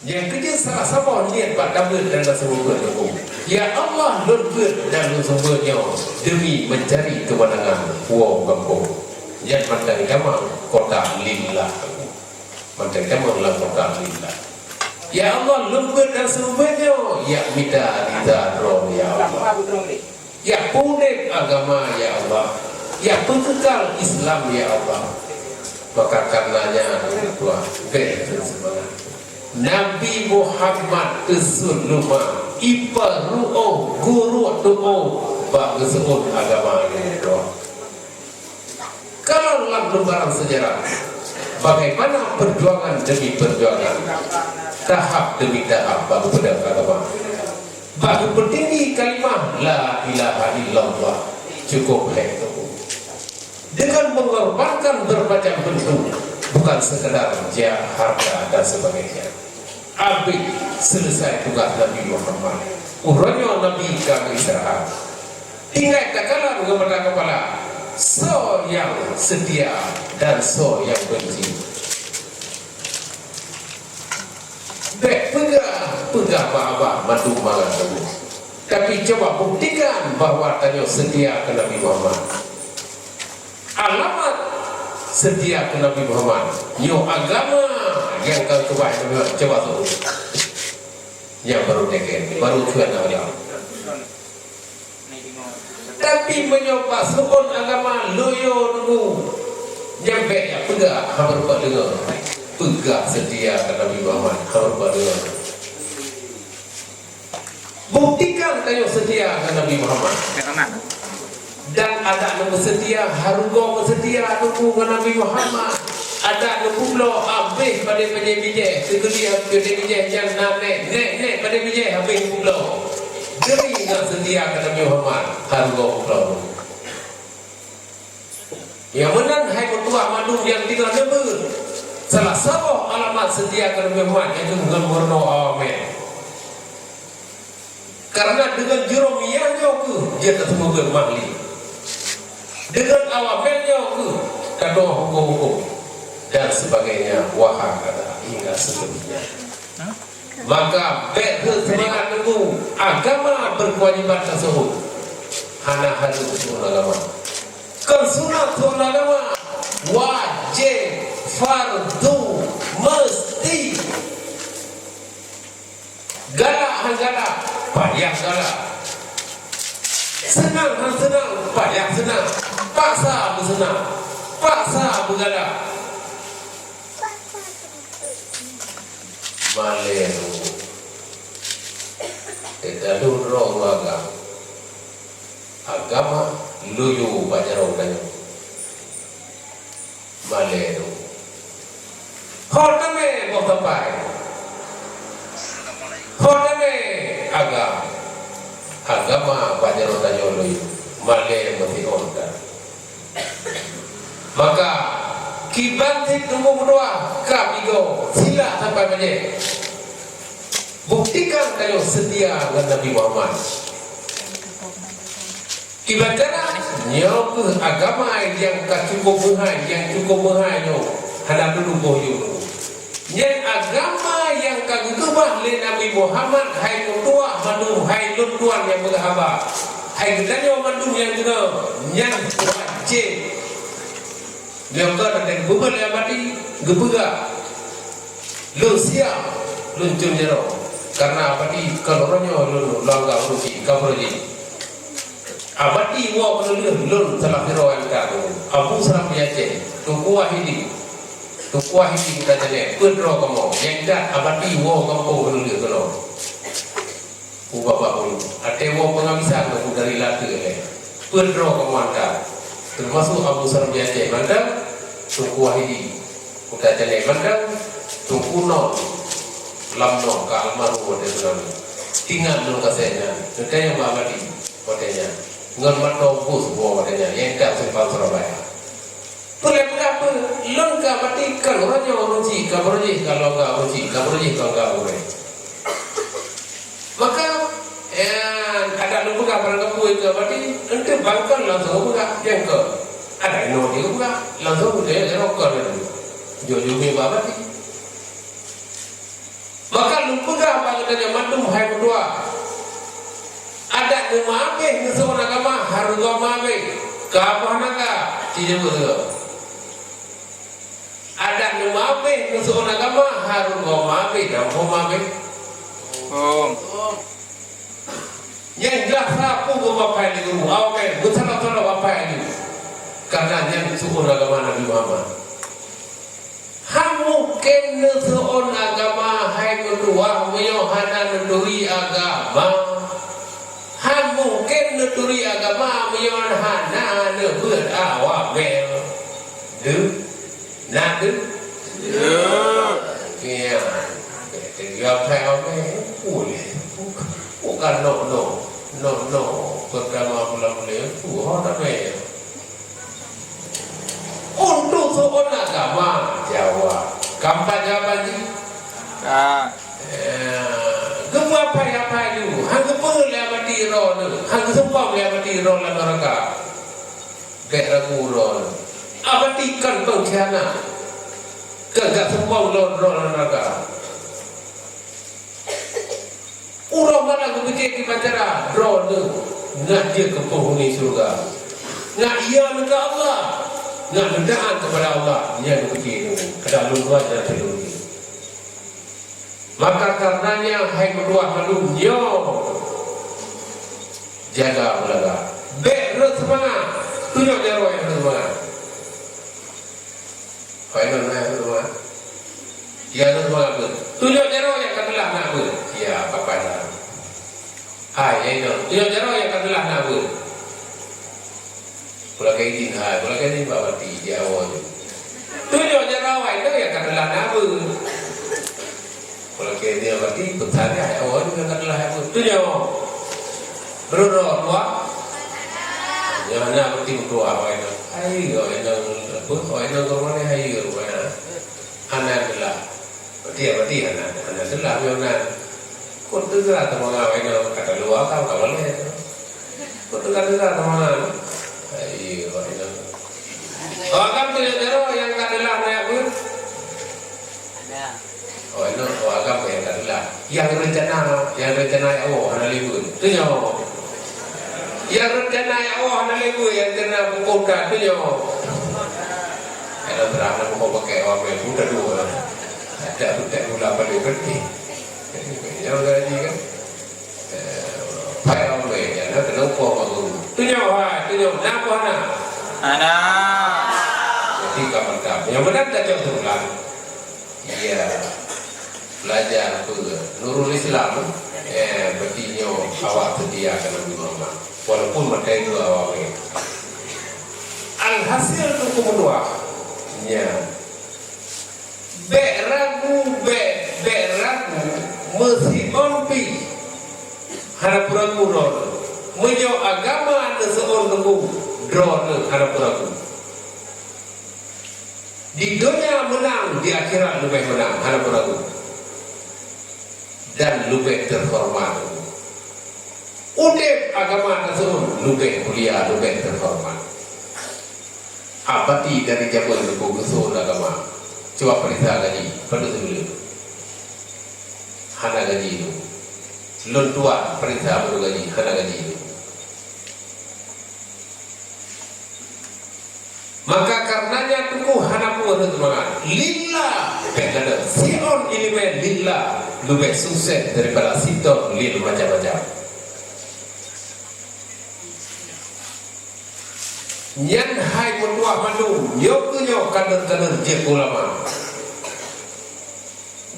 Yang kerja salah sama niat Pak Damir dan Rasulullah itu. Ya Allah lembut dan sumbernya demi mencari kemenangan wong kampung. Yang mandang kamu kota lillah. Mandang kamu adalah kota lillah. Ya Allah lembut dan sumbernya ya mida lida roh ya Allah. Ya punik agama ya Allah. Ya pengekal Islam ya Allah. Maka karenanya Tuhan semangat. Nabi Muhammad kesuluma iparu'o guru tu'o bangsu'un agama itu. Kalau dalam lembaran sejarah bagaimana perjuangan demi perjuangan, tahap demi tahap bagi pedagang agama, bagi berdiri kalimah la ilaha illallah cukup itu dengan mengorbankan berbagai bentuk, bukan sekedar harta dan sebagainya. Habis selesai tugas Nabi Muhammad. Uranya Nabi kami istirahat. Tinggal takalan kepada kepala. So yang setia dan so yang benci. Baik pegang apa madu mangan kamu. Tapi coba buktikan bahwa tanya setia ke Nabi Muhammad. Alamat setia ke Nabi Muhammad. Yo agama yang kau kebahagiaan coba tu. Yang baru deket, baru tuan Allah. Tapi menyoba sukun agama loyo nunggu. Nyampe ya pegang hamar dengar. Pegang setia ke Nabi Muhammad hamar dengar. Buktikan kayu setia ke Nabi Muhammad. Dan ada yang bersedia, harugo bersedia nunggu ke Nabi Muhammad. Ada yang pulau habis pada bijak-bijak. Sekedia bijak yang nek pada bijak habis pulau. Demi nak sedia ke Nabi Muhammad, harugo pulau. Yang menang hai ketua madu yang tinggal nebur. Salah satu alamat sedia ke Nabi Muhammad itu dengan murno amin. Karena dengan jurumiyahnya dia ketemu ke mahli. Dengan awamnya kata hukum-hukum dan sebagainya wahakala hingga seterusnya. Maka betul semangat nunggu agama berkewajiban tersebut. Hana halu sunat agama. Kesunat sunat agama wajib fardu mesti. Galak payah galak. Senang payah senang. Paksa bersenang, paksa bergalak. Malero, tidak lurung agama luyu bajarong danyo. Malero, hotame botapai, hotame agama bajarong danyo luyu. Malero mati onda. Maka kibantik tunggu berdoa kabigo sila sampai menye buktikan kayo setia dengan Nabi Muhammad. Kibatana nyok agama yang cukup menghai nyo hadap dulu boyo. Yang agama yang kagubah le Nabi Muhammad hai tua manu hai tuan yang berhaba hai gedanyo manu yang guna yang wajib. Yang kata dan bubur yang mati gebega lu siap luncur jero karena abadi kalau orangnya lu langgar rugi kabroji abadi wa lu salah hero yang kau abu salah biaje tukuah ini kita jadi pedro kamu yang dah abadi wa kamu lu kalau ubah bahu ate wa pengamisan kamu dari laki pedro kamu anda termasuk Abu Salam biasa mandang tuku wahidi udah jadi mandang tuku non lamno ke almarhum wadai tsunami tinggal dulu kasihnya mereka yang mabadi wadainya ngon matno bus buah wadainya yang tak simpang Surabaya boleh berapa lengkap mati kalau orangnya uruji kabroji kalau enggak uruji kabroji kalau enggak boleh maka ada lembaga pada kepui ke berarti ente bangkan langsung buka yang ke ada ino juga langsung dia rokok itu jojo babat ni maka lumpugah bangunannya mandum hai berdua ada nama abe nusun agama harus agama abe kapah naga tidak betul ada nama abe nusun agama harus agama abe dan hom abe yang jelas rapu bapak ini guru awak betul-betul bapak ini karena yang suun agama Nabi Muhammad hamu kena suun agama hai kedua meyohana nenduri agama hamu kena nenduri agama meyohana nebut awak bel de nak de ya tiga puluh boleh bukan no pertama mulai orang apa untuk seorang agama Jawa kampanye jawaban ni gempa apa itu hang perlu mati ron hang sempau mati ron la neraka kayak ragu ron abadikan pengkhianat kagak sempau ron neraka orang mana aku fikir di pacara drone tu nak dia ke penghuni surga nak ia ke Allah nak mendaan kepada Allah dia aku fikir tu kedah luar dan terluri maka karenanya hai kedua malumnya jaga belaga berut semangat tunjuk dia roh yang semangat final nak semangat dia semangat tunjuk dia roh yang ketelah nak ber ya apa dah hai itu tunjuk dia roh yang ketelah nak ber pula kain hai pula kain bawa ti dia awal tunjuk dia roh itu yang ketelah nak ber pula kain dia bawa ti pesan dia awal yang ketelah nak ber tunjuk berdoa doa jangan nak berti doa apa itu hai kau yang apa kau yang kau mana hai kau mana anak lah berarti anak selah anak kau tegak sama ngawai no kata luar kau boleh kau tegak sama ngawai ayo ini agam tu yang kadalah nak pun ada agam yang kadalah yang rencana Allah anak libur tu nyo yang rencana Allah anak libur yang kena buka tu nyo ada terang nak buka pakai orang yang sudah dua ada budak mula pada berhenti yang gaji kan pai orang lain yang nak kena ukur mahu tunjuk nak apa nak anak jadi kawan-kawan yang benar tak jauh ulang iya belajar apa Nurul Islam bertinyo awak sedia kena Muhammad walaupun mereka itu awak alhasil itu kedua ya ragu mesti onpi harap ragu menyo agama ada seorang temu drone harap ragu di dunia menang di akhirat lebih menang harap ragu dan lebih terhormat udep agama tersebut lebih mulia lebih terhormat abadi dari jabal kegusun agama coba perintah gaji pada sebelum hana gaji itu lon tua perintah baru gaji hana gaji itu maka karenanya tuku hana pun semangat lillah kata sion ilmu lillah lebih sukses daripada sitor lil macam-macam nyan hai mentua mandu nyokunyo kader-kader je ulama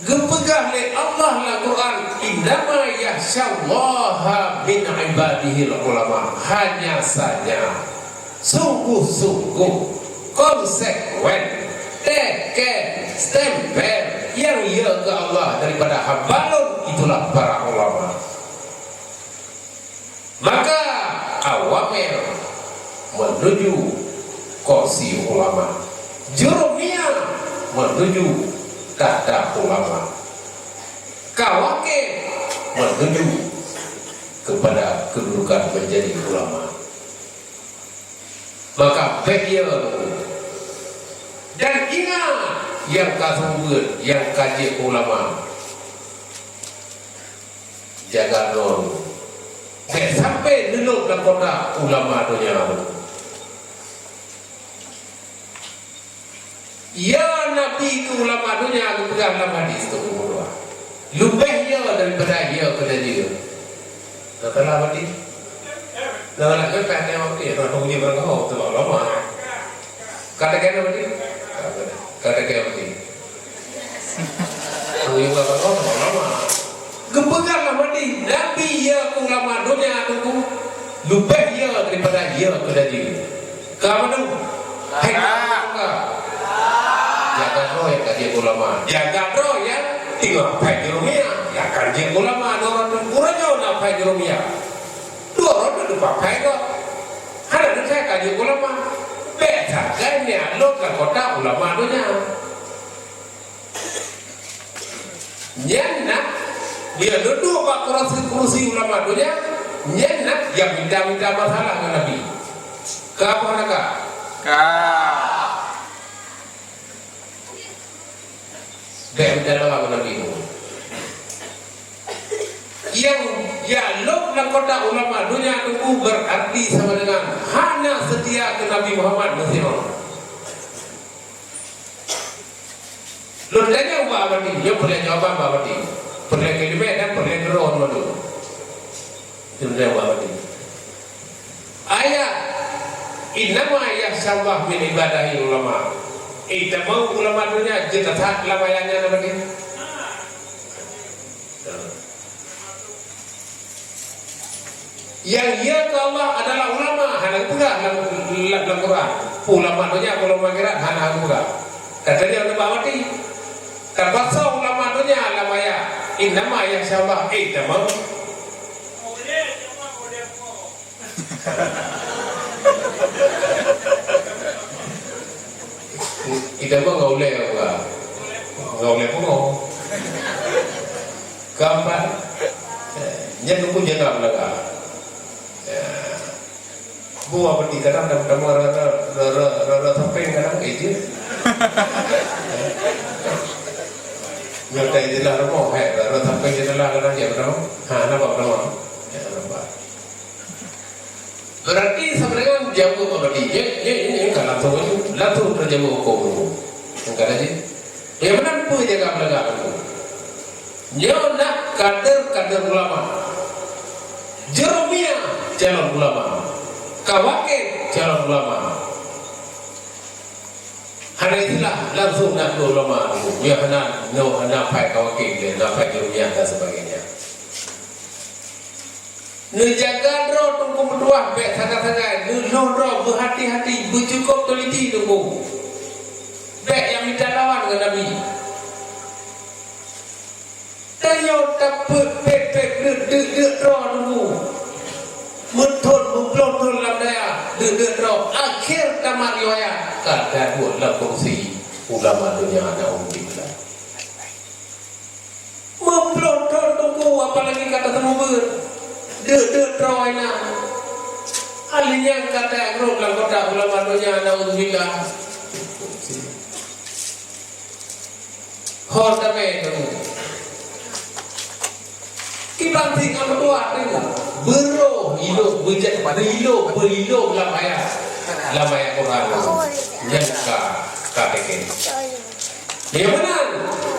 gepegah le Allah la Quran innama yahsyallaha min ibadihi ulama hanya saja sungguh-sungguh konsekuen teken stempel yang ia ke Allah daripada habalun itulah para ulama maka awamil menuju kursi ulama jurumiyah menuju tahta ulama kawake menuju kepada kedudukan menjadi ulama maka baik ia dan ingat yang kasubur yang kaji ulama jaga non sampai dulu ke kota ulama dunia ya nabi itu ulama dunia aku pegang dalam hadis itu lebih ya daripada ya kepada dia kata lama di dalam lagi pengen apa dia orang punya berapa tu lama kata kena apa dia kata kena apa dia punya berapa lama kepegang lama di nabi ya ulama dunia aku lebih ya daripada ya kepada dia kamu tu jaga roh yang kaji ulama jaga roh yang tinggal pakai rumia ya kaji ulama orang kurangnya nak pakai rumia dua orang tu pakai kok ada tu saya kaji ulama beta kan ya lo ke kota ulama dunia nyenak dia duduk pak kursi ulama dunia nyenak yang minta masalah dengan Nabi kamu nak dan dalam Nabi yang ya lo dalam kota ulama dunia itu berarti sama dengan hanya setia ke Nabi Muhammad Mesir. Lo tanya apa ini? Dia boleh jawab apa ini? Boleh kelimat dan boleh geron malu. Dia apa ini? Ayat innama yahsabah min ibadahi ulama. Ita mau ulama dunia kita tak lawayannya lagi. Yang ia ke Allah adalah ulama, hanya pula dalam Quran. Ulama dunia ulama kira hanya pula. Katanya ulama mati. Terpaksa ulama dunia lamaya. Innama yahsabah ita mau. Kita pun nggak boleh pun gambar nyentuh pun jangan lega buah peti kadang rata sampai kadang itu nyata itu lah rumah rata sampai itu lah kadang dia berapa nampak berapa berarti sebenarnya jamu berarti ini kalau langsung terjamu hukum enggak aja yang mana pun jaga belaga nak kader ulama Jeremia calon ulama Kawakil calon ulama hanya itulah langsung nak ulama ya hanya pakai Kawakil dan pakai Jeremia dan sebagainya menjaga roh tunggu berdua baik sangat-sangat roh berhati-hati bercukup teliti tunggu baik yang minta lawan dengan Nabi tayo dapat pepek roh tunggu mentun memplon dalam daya roh akhir tamat riwayat kata buatlah kursi ulama dunia na'udzubillah memplon tunggu apalagi kata semua Troy na alinya kata grup dalam kota ulama dunia na'udzubillah hoda itu kita tinggal berdua itu beroh hidup berjaya pada hidup lamaya Quran yang KPK yang benar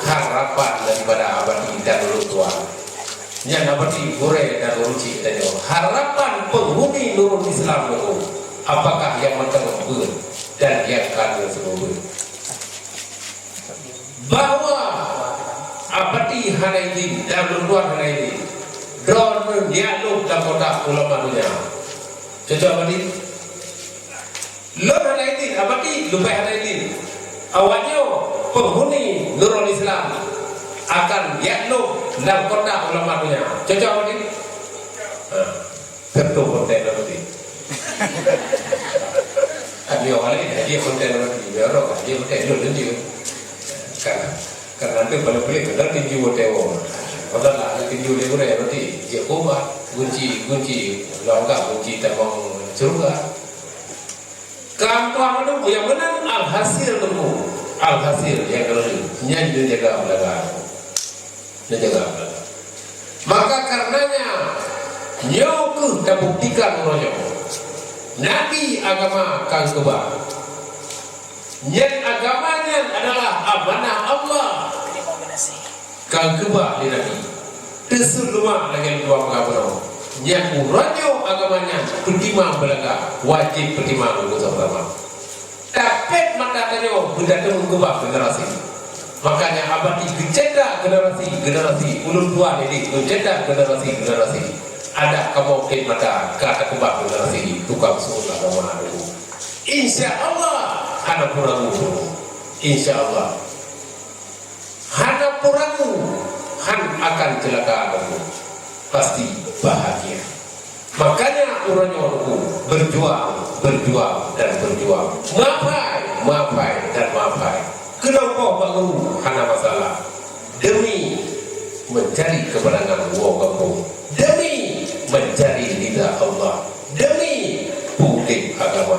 harapan daripada abadi dan dulu tua yang abadi gore dan uruci dan harapan penghuni nurul Islam itu apakah yang menterubur dan yang kandung sebubur bahwa abadi hanaidi dan luar hanaidi drone dialog dalam kota ulama dunia cocok abadi luar hanaidi abadi lupa hanaidi awalnya penghuni nurul Islam akan dialog dalam kota ulama dunia cocok abadi tentu konten abadi dia awalnya dia konten abadi dia konten dulu juga karena nanti balik-balik benar tinju tewo padahal lah tinju dia boleh berarti dia kuat kunci longgar kunci tamang surga Kampung itu yang menang alhasil itu, alhasil yang kalau nyanyi jaga belakang, jaga belakang. Maka karenanya nyoku kita buktikan nonyo, nabi agama kang kebal. Nyen agamanya adalah amanah Allah. Kang kebal di nabi. Tesul rumah lagi dua pengaburan. Nyen uranyo agamanya pertimang belakang wajib pertimang dulu sama. Tapi mata tanyo benda tu mengubah generasi. Makanya abadi mencetak generasi ulun tua ini mencetak generasi. Ada kemungkinan mata kata kebab generasi tukang suul agama itu. Insya Allah hana puramu. Insya Allah hana puramu han akan celaka kamu. Pasti bahagia. Makanya urangnya berjuang dan berjuang. Maafai dan maafai. Kenapa baru hana masalah? Demi mencari kemenangan wong demi mencari ridha Allah, demi bukti agama,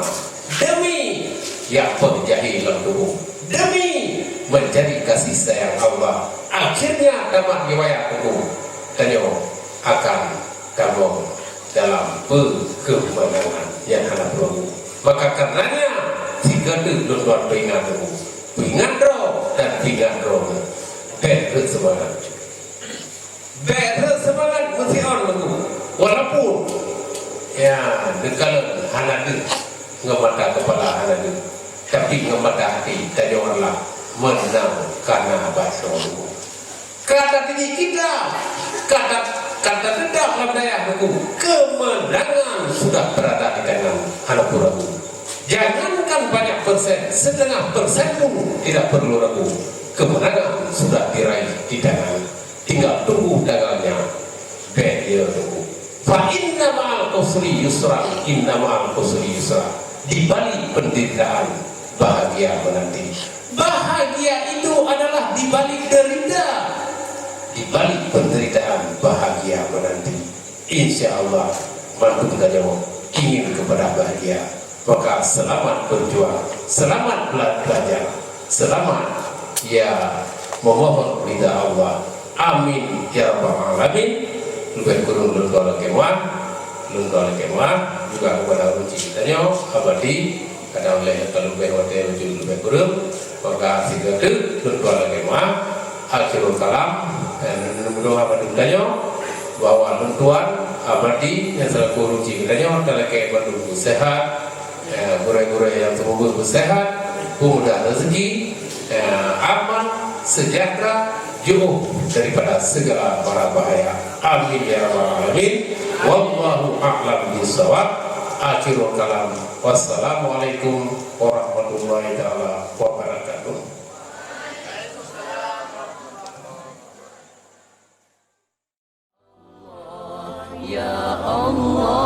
demi yang penjahilan dulu, demi mencari kasih sayang Allah. Akhirnya dapat riwayat hukum tanyo akan kamu dalam kemenangan yang ada perlu. Maka karenanya jika tuan peringat roh dan pingat roh berat semangat mesti orang itu walaupun ya dekal hanadu ngemata kepala hanadu tapi ngemata hati tadi orang menang karena bahasa itu kata tinggi kita kata tidak dalam daya hukum kemenangan sudah berada di tangan anak ragu. Jangankan banyak persen, setengah persen pun tidak perlu ragu. Kemenangan sudah diraih di tangan. Tinggal tunggu tanggalnya. Dia tunggu. Fa inna ma'al usri yusra, inna ma'al usri yusra. Di balik penderitaan bahagia menanti. Bahagia itu adalah di balik derita. Di balik penderitaan bahagia menanti. Insya Allah mantu kita jawab ingin kepada bahagia. Maka selamat berjuang, selamat belajar, selamat ya memohon ridha Allah. Amin ya rabbal alamin. Lebih kurang lundol kemah juga kepada ruci kitanya abadi kadang oleh kalau lebih hotel lebih kurang maka tiga tu lundol kemah akhirul kalam dan mudah apa ditanya bahwa luntuan abadi yang selaku ruci kitanya kalau kayak berdua sehat. Gurau-gurau yang semoga bersehat, mudah rezeki, aman, sejahtera, jauh daripada segala mara bahaya. Amin ya rabbal alamin. Wallahu a'lam bishawab. Akhirul kalam. Wassalamualaikum warahmatullahi taala wabarakatuh. Ya Allah.